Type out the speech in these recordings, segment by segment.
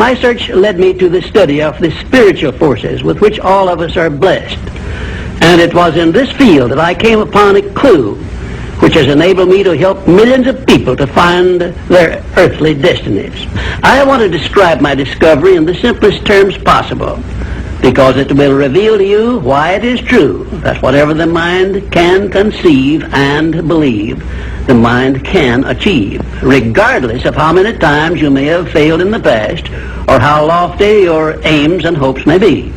My search led me to the study of the spiritual forces with which all of us are blessed. And it was in this field that I came upon a clue which has enabled me to help millions of people to find their earthly destinies. I want to describe my discovery in the simplest terms possible, because it will reveal to you why it is true that whatever the mind can conceive and believe, the mind can achieve, regardless of how many times you may have failed in the past or how lofty your aims and hopes may be.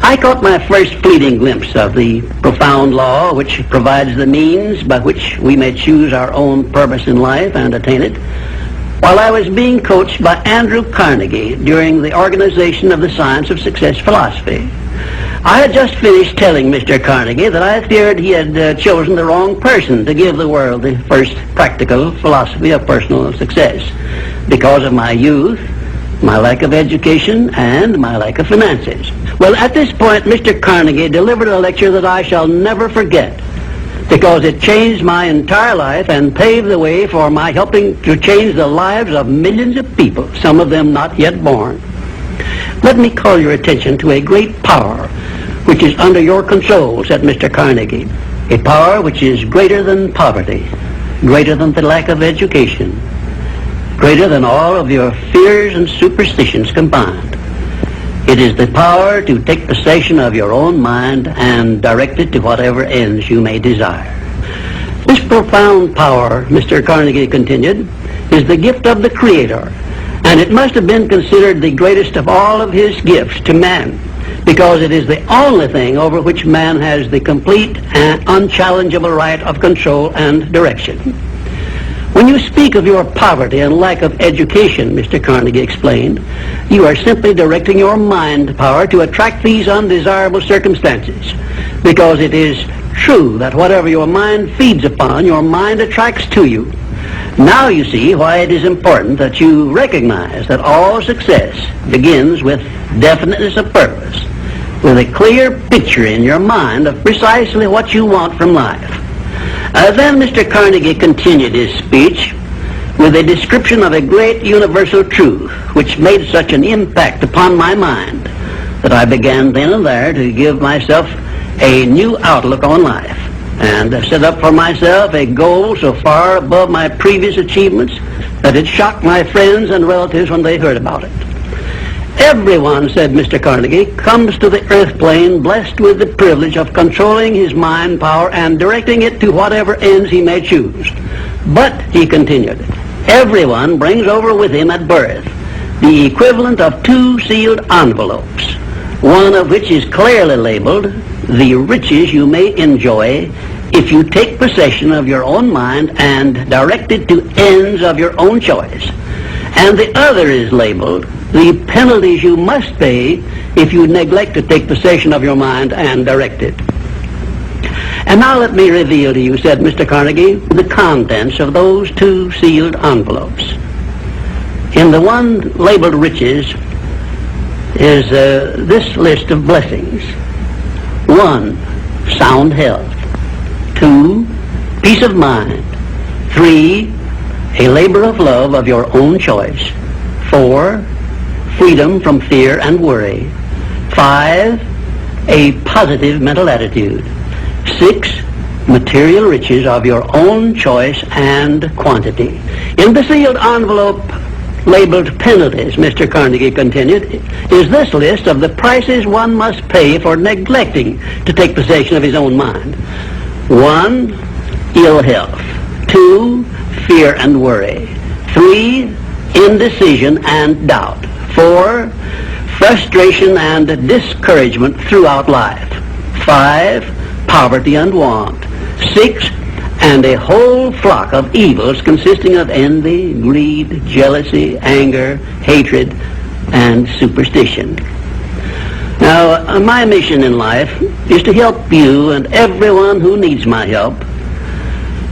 I caught my first fleeting glimpse of the profound law which provides the means by which we may choose our own purpose in life and attain it while I was being coached by Andrew Carnegie during the organization of the Science of Success philosophy. I had just finished telling Mr. Carnegie that I feared he had chosen the wrong person to give the world the first practical philosophy of personal success because of my youth, my lack of education, and my lack of finances. Well, at this point, Mr. Carnegie delivered a lecture that I shall never forget, because it changed my entire life and paved the way for my helping to change the lives of millions of people, some of them not yet born. Let me call your attention to a great power which is under your control, said Mr. Carnegie. A power which is greater than poverty, greater than the lack of education, greater than all of your fears and superstitions combined. It is the power to take possession of your own mind and direct it to whatever ends you may desire. This profound power, Mr. Carnegie continued, is the gift of the Creator, and it must have been considered the greatest of all of his gifts to man, because it is the only thing over which man has the complete and unchallengeable right of control and direction. When you speak of your poverty and lack of education, Mr. Carnegie explained, you are simply directing your mind power to attract these undesirable circumstances, because it is true that whatever your mind feeds upon, your mind attracts to you. Now you see why it is important that you recognize that all success begins with definiteness of purpose, with a clear picture in your mind of precisely what you want from life. Then Mr. Carnegie continued his speech with a description of a great universal truth which made such an impact upon my mind that I began then and there to give myself a new outlook on life and set up for myself a goal so far above my previous achievements that it shocked my friends and relatives when they heard about it. Everyone, said Mr. Carnegie, comes to the earth plane blessed with the privilege of controlling his mind power and directing it to whatever ends he may choose. But, he continued, everyone brings over with him at birth the equivalent of 2 sealed envelopes, one of which is clearly labeled, the riches you may enjoy if you take possession of your own mind and direct it to ends of your own choice. And the other is labeled, the penalties you must pay if you neglect to take possession of your mind and direct it. And now let me reveal to you, said Mr. Carnegie, the contents of those 2 sealed envelopes. In the one labeled riches is this list of blessings. 1, sound health. 2, peace of mind. 3, a labor of love of your own choice. 4, freedom from fear and worry. 5, a positive mental attitude. 6, material riches of your own choice and quantity. In the sealed envelope labeled penalties, Mr. Carnegie continued, is this list of the prices one must pay for neglecting to take possession of his own mind. 1, ill health. 2, fear and worry. 3, indecision and doubt. 4, frustration and discouragement throughout life. 5, poverty and want. 6, and a whole flock of evils consisting of envy, greed, jealousy, anger, hatred, and superstition. Now, my mission in life is to help you and everyone who needs my help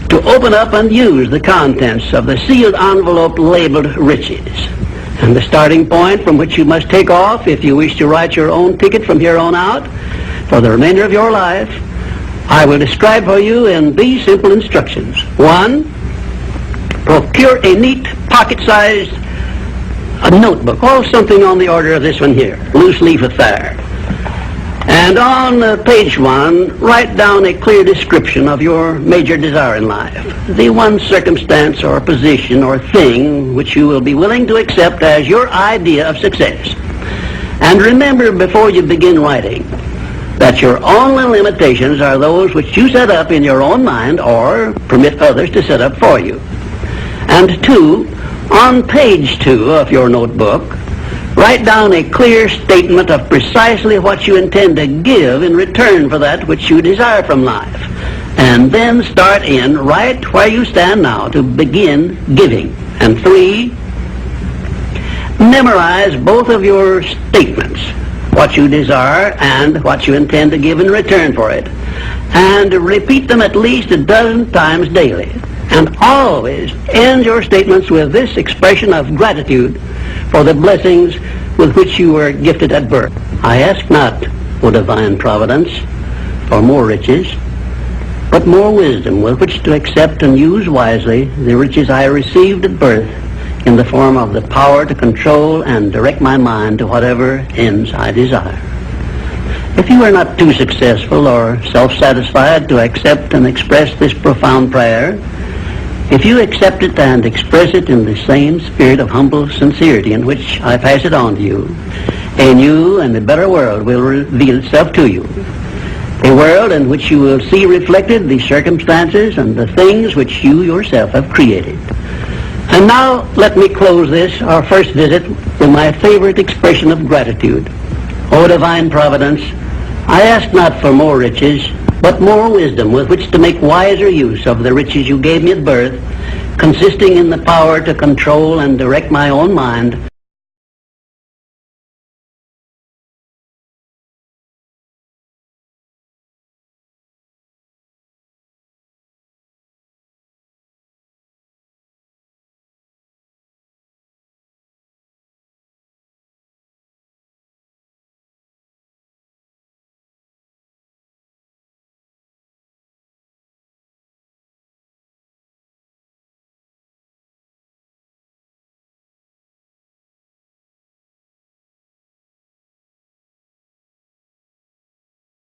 to open up and use the contents of the sealed envelope labeled riches. And the starting point from which you must take off if you wish to write your own ticket from here on out for the remainder of your life, I will describe for you in these simple instructions. 1, procure a neat pocket-sized a notebook, oh, something on the order of this one here, loose leaf affair. And on page 1, write down a clear description of your major desire in life, the one circumstance or position or thing which you will be willing to accept as your idea of success. And remember before you begin writing that your only limitations are those which you set up in your own mind or permit others to set up for you. And 2, on page 2 of your notebook, write down a clear statement of precisely what you intend to give in return for that which you desire from life. And then start in right where you stand now to begin giving. And 3, memorize both of your statements, what you desire and what you intend to give in return for it. And repeat them at least a dozen times daily. And always end your statements with this expression of gratitude for the blessings with which you were gifted at birth. I ask not, O divine providence, for more riches, but more wisdom with which to accept and use wisely the riches I received at birth in the form of the power to control and direct my mind to whatever ends I desire. If you are not too successful or self-satisfied to accept and express this profound prayer, if you accept it and express it in the same spirit of humble sincerity in which I pass it on to you, a new and a better world will reveal itself to you. A world in which you will see reflected the circumstances and the things which you yourself have created. And now let me close this, our first visit, with my favorite expression of gratitude. O divine providence, I ask not for more riches, but more wisdom with which to make wiser use of the riches you gave me at birth, consisting in the power to control and direct my own mind